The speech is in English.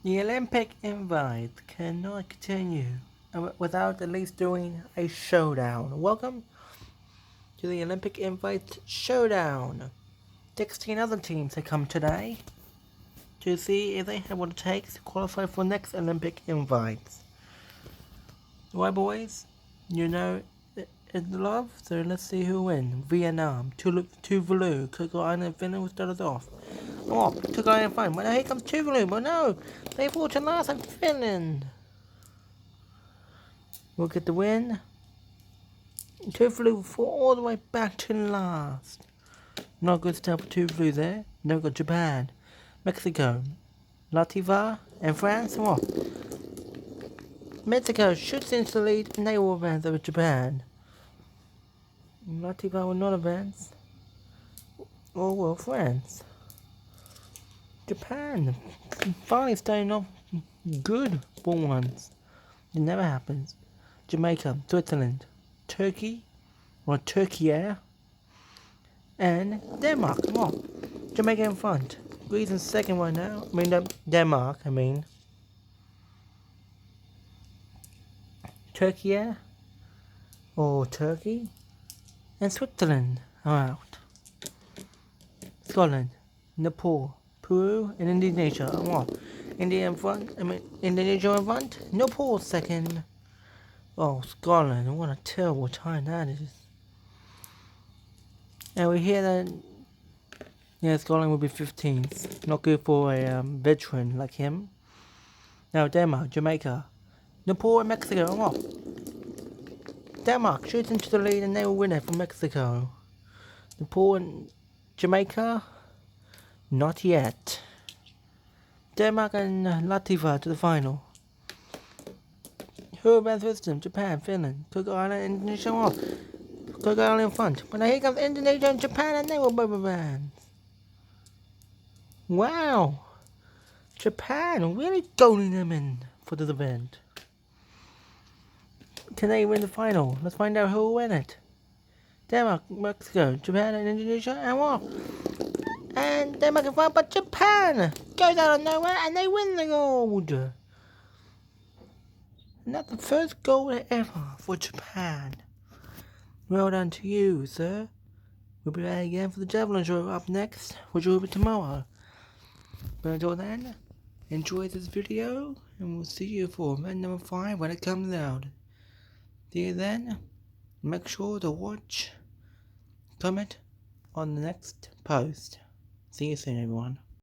The Olympic invite cannot continue without at least doing a showdown. Welcome to the Olympic invite showdown. 16 other teams have come today to see if they have what it takes to qualify for next Olympic invites. Why, boys? You know it's love, so let's see who wins. Vietnam, Tuvalu, Cook Island, Finland will start us off. Oh, Cook Island fine. Well, now here comes Tuvalu, but no, they fought to last in Finland. We'll get the win. Tuvalu fought all the way back to last. Not good stuff for Tuvalu there. Then we've got Japan, Mexico, Latvia, and France. What? Mexico shoots into the lead and they will advance over Japan. Latvia will not advance. Or will France. Japan finally starting off good for once. It never happens. Jamaica, Switzerland, Turkey, or Turkey, and Denmark. Come on. Jamaica in front. Greece in second right now. Denmark, Turkey, or Turkey, and Switzerland are out. Scotland, Nepal, Peru, and Indonesia. Come on. Indonesia in front. Nepal second. Oh, Scotland, what a terrible time that is. And we hear that, Scotland will be 15th. Not good for a veteran like him. Now, Denmark, Jamaica, Nepal, and Mexico. Come on. Denmark shoots into the lead and they will win it from Mexico. Nepal and Jamaica, not yet. Denmark and Latvia to the final. Who advanced with them? Japan, Finland, Cook Island, Indonesia. Cook Island in front. But now here comes Indonesia and Japan and they will both advance. Wow! Japan really goading them in for this event. Can they win the final? Let's find out who will win it. Denmark, Mexico, Japan, and Indonesia, and what? And Denmark in front, but Japan goes out of nowhere and they win the gold. And that's the first gold ever for Japan. Well done to you, sir. We'll be back again for the javelin show up next, which will be tomorrow. But until then, enjoy this video, and we'll see you for event number 5 when it comes out. See you then. Make sure to comment on the next post. See you soon, everyone.